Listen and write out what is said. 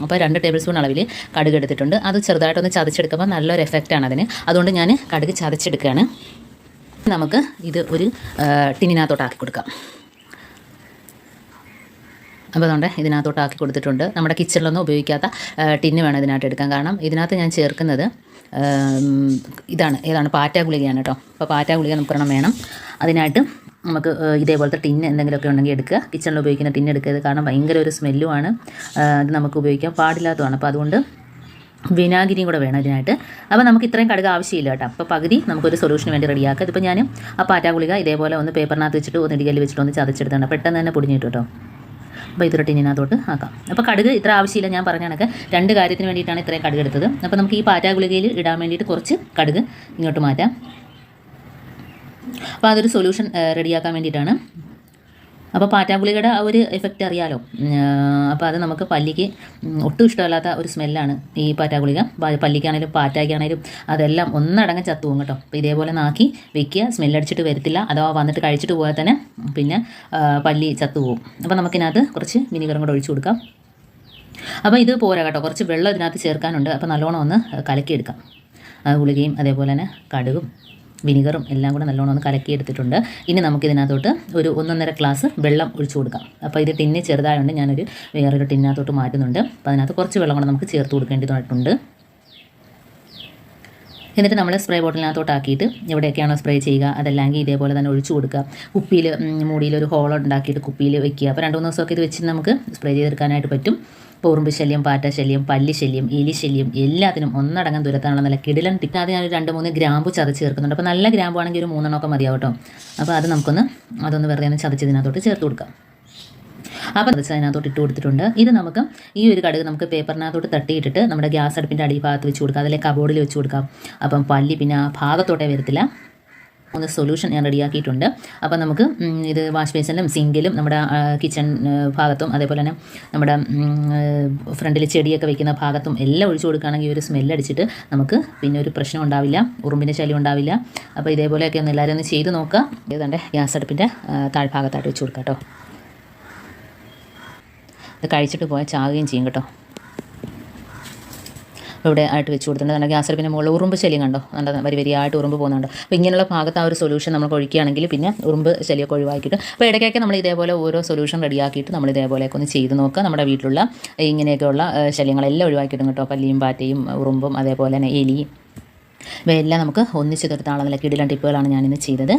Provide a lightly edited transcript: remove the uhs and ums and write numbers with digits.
അപ്പോൾ 2 table spoon അളവിൽ കടുക് എടുത്തിട്ടുണ്ട്. അത് ചെറുതായിട്ടൊന്ന് ചതച്ചെടുക്കുമ്പോൾ നല്ലൊരു എഫക്റ്റാണ് അതിന്. അതുകൊണ്ട് ഞാൻ കടുക് ചതച്ചെടുക്കുകയാണ്. നമുക്ക് ഇത് ഒരു ടിന്നിനകത്തോട്ട് ആക്കി കൊടുക്കാം. അപ്പോൾ അതുകൊണ്ട് ഇതിനകത്തോട്ട് ആക്കി കൊടുത്തിട്ടുണ്ട്. നമ്മുടെ കിച്ചണിലൊന്നും ഉപയോഗിക്കാത്ത ടിന്ന് വേണം ഇതിനകത്ത് എടുക്കാൻ. കാരണം ഇതിനകത്ത് ഞാൻ ചേർക്കുന്നത് ഏതാണ് പാറ്റ ഗുളികയാണ് കേട്ടോ. അപ്പോൾ പാറ്റ ഗുളിക നമുക്കൊരെണ്ണം വേണം. അതിനായിട്ട് നമുക്ക് ഇതേപോലത്തെ ടിന്ന് എന്തെങ്കിലുമൊക്കെ ഉണ്ടെങ്കിൽ എടുക്കുക. കിച്ചണിൽ ഉപയോഗിക്കുന്ന ടിന്ന് എടുക്കുക. കാരണം ഭയങ്കര ഒരു സ്മെല്ലുമാണ്. അത് നമുക്ക് ഉപയോഗിക്കാൻ പാടില്ലാത്തതാണ്. അപ്പോൾ അതുകൊണ്ട് വിനാഗിരിയും കൂടെ വേണം ഇതിനായിട്ട്. അപ്പോൾ നമുക്ക് ഇത്രയും കടുക് ആവശ്യമില്ല കേട്ടോ. അപ്പോൾ പകുതി നമുക്കൊരു സൊല്യൂഷന് വേണ്ടി റെഡിയാക്കുക. ഇതിപ്പോൾ ഞാൻ ആ പാറ്റ ഗുളിക ഇതേപോലെ ഒന്ന് പേപ്പറിനകത്ത് വെച്ചിട്ട് ഒന്ന് ഇടികല്ല് വെച്ചിട്ട് ഒന്ന് ചതച്ചെടുത്താണ്. പെട്ടെന്ന് തന്നെ പൊടിഞ്ഞിട്ട് കേട്ടോ. അപ്പോൾ ഇതൊരു ടിന്നിനകത്തോട്ട് ആക്കാം. അപ്പോൾ കടുക് ഇത്ര ആവശ്യമില്ല. ഞാൻ പറഞ്ഞ കണക്ക് 2 കാര്യത്തിന് വേണ്ടിയിട്ടാണ് ഇത്രയും കടുക് എടുത്തത്. അപ്പോൾ നമുക്ക് ഈ പാറ്റ ഗുളികയിൽ ഇടാൻ വേണ്ടിയിട്ട് കുറച്ച് കടുക് ഇങ്ങോട്ട് മാറ്റാം. അപ്പോൾ അതൊരു സൊല്യൂഷൻ റെഡിയാക്കാൻ വേണ്ടിയിട്ടാണ്. അപ്പോൾ പാറ്റ ഗുളികയുടെ ആ ഒരു എഫക്റ്റ് അറിയാലോ. അപ്പോൾ അത് നമുക്ക് പല്ലിക്ക് ഒട്ടും ഇഷ്ടമല്ലാത്ത ഒരു സ്മെല്ലാണ് ഈ പാറ്റ ഗുളിക. പല്ലിക്കാണേലും പാറ്റയ്ക്കാണേലും അതെല്ലാം ഒന്നടങ്കം ചത്തുപോകും കേട്ടോ. അപ്പോൾ ഇതേപോലെ നാക്കി വെക്കുക. സ്മെല്ലടിച്ചിട്ട് വരത്തില്ല. അഥവാ വന്നിട്ട് കഴിച്ചിട്ട് പോയാൽ തന്നെ പിന്നെ പല്ലി ചത്തുപോകും. അപ്പോൾ നമുക്കിനകത്ത് കുറച്ച് വിനീഗറും കൂടെ ഒഴിച്ചു കൊടുക്കാം. അപ്പോൾ ഇത് പോരാ കേട്ടോ. കുറച്ച് വെള്ളം ഇതിനകത്ത് ചേർക്കാനുണ്ട്. അപ്പോൾ നല്ലോണം ഒന്ന് കലക്കിയെടുക്കാം. ഗുളികയും അതേപോലെ തന്നെ കടുകും വിനീഗറും എല്ലാം കൂടെ നല്ലോണം ഒന്ന് കലക്കിയെടുത്തിട്ടുണ്ട്. ഇനി നമുക്കിതിനകത്തോട്ട് ഒരു 1.5 ഗ്ലാസ് വെള്ളം ഒഴിച്ചു കൊടുക്കാം. അപ്പോൾ ഇത് ടിന്ന് ചെറുതായതുകൊണ്ട് ഞാനൊരു വേറൊരു ടിന്നിനകത്തോട്ട് മാറ്റുന്നുണ്ട്. അപ്പോൾ അതിനകത്ത് കുറച്ച് വെള്ളം കൂടെ നമുക്ക് ചേർത്ത് കൊടുക്കേണ്ടതായിട്ടുണ്ട്. എന്നിട്ട് നമ്മൾ സ്പ്രേ ബോട്ടിലിനകത്തോട്ടാക്കിയിട്ട് എവിടെയൊക്കെയാണോ സ്പ്രേ ചെയ്യുക അതല്ലെങ്കിൽ ഇതേപോലെ തന്നെ ഒഴിച്ചു കൊടുക്കുക. കുപ്പിയിൽ മൂടിയിൽ ഒരു ഹോൾ ഉണ്ടാക്കിയിട്ട് കുപ്പിയിൽ വെക്കുക. അപ്പോൾ 2-3 ദിവസമൊക്കെ ഇത് വെച്ച് നമുക്ക് സ്പ്രേ ചെയ്തെടുക്കാനായിട്ട് പറ്റും. ഇപ്പോൾ ഉറുമ്പ് ശല്യം, പാറ്റ ശല്യം, പല്ലി ശല്യം, എലി ശല്യം എല്ലാത്തിനും ഒന്നടങ്കം തുരത്താനുള്ള നല്ല കിടിലൻ ടിപ്പ്. അത് ഞാനൊരു 2-3 ഗ്രാമ്പു ചതച്ച് ചേർക്കുന്നുണ്ട്. അപ്പോൾ നല്ല ഗ്രാമ്പു ആണെങ്കിൽ ഒരു 3 എണ്ണമൊക്കെ മതിയാവും കേട്ടോ. അപ്പോൾ അത് അതൊന്ന് വെറുതെ ഒന്ന് ചതച്ചതിനകത്തോട്ട് ചേർത്ത് കൊടുക്കാം. അപ്പോൾ അതിനകത്തോട്ട് ഇട്ട് കൊടുത്തിട്ടുണ്ട്. ഇത് നമുക്ക് ഈ ഒരു കടുക് നമുക്ക് പേപ്പറിനകത്തോട്ട് തട്ടിയിട്ടിട്ട് നമ്മുടെ ഗ്യാസ് അടുപ്പിൻ്റെ അടിഭാഗത്ത് വെച്ച് കൊടുക്കാം. അതിലെ കബോർഡിൽ വെച്ച് കൊടുക്കാം. അപ്പം പല്ലി പിന്നെ ആ ഭാഗത്തോട്ടേ വരത്തില്ല. ഒന്ന് സൊല്യൂഷൻ ഞാൻ റെഡിയാക്കിയിട്ടുണ്ട്. അപ്പോൾ നമുക്ക് ഇത് വാഷ് ബേസിലും സിങ്കിലും നമ്മുടെ കിച്ചൺ ഭാഗത്തും അതേപോലെ തന്നെ നമ്മുടെ ഫ്രണ്ടിൽ ചെടിയൊക്കെ വെക്കുന്ന ഭാഗത്തും എല്ലാം ഒഴിച്ചു കൊടുക്കുകയാണെങ്കിൽ ഒരു സ്മെല്ലടിച്ചിട്ട് നമുക്ക് പിന്നെ ഒരു പ്രശ്നം ഉണ്ടാവില്ല. ഉറുമ്പിൻ്റെ ശല്യം ഉണ്ടാവില്ല. അപ്പോൾ ഇതേപോലെയൊക്കെ ഒന്ന് എല്ലാവരും ഒന്ന് ചെയ്ത് നോക്കുക. ഏതാണ്ട് ഗ്യാസ് അടുപ്പിൻ്റെ താഴ്ഭാഗത്തായിട്ട് വെച്ച് കൊടുക്കാം കേട്ടോ. ഇത് കഴിച്ചിട്ട് പോയാൽ ചാകുകയും ചെയ്യും കേട്ടോ. ഇവിടെ ആയിട്ട് വെച്ച് കൊടുത്തിട്ടുണ്ട്. ഗ്യാസ് അടുപ്പിൻ്റെ മുകളിൽ ഉറുമ്പ് ശല്യം കണ്ടോ. വരിയായിട്ട് ഉറുമ്പ് പോകുന്നുണ്ടോ. അപ്പോൾ ഇങ്ങനെയുള്ള ഭാഗത്ത് ആ ഒരു സൊല്യൂഷൻ നമ്മൾ ഒഴിക്കുകയാണെങ്കിൽ പിന്നെ ഉറുമ്പ് ശല്യമൊക്കെ ഒഴിവാക്കിയിട്ട് അപ്പോൾ ഇടയ്ക്കൊക്കെ നമ്മൾ ഇതേപോലെ ഓരോ സൊല്യൂഷൻ റെഡിയാക്കിയിട്ട് നമ്മൾ ഇതേപോലെയൊക്കെ ഒന്ന് ചെയ്ത് നോക്കുക. നമ്മുടെ വീട്ടിലുള്ള ഇങ്ങനെയൊക്കെയുള്ള ശല്യങ്ങളെല്ലാം ഒഴിവാക്കിയിടും കേട്ടോ. പല്ലിയും പാറ്റയും ഉറുമ്പും അതേപോലെ തന്നെ എലി ഇവയെല്ലാം നമുക്ക് ഒന്നിച്ച് തീർത്താനുള്ള നല്ല കിടിലൻ ടിപ്പുകളാണ് ഞാനിന്ന് ചെയ്തത്.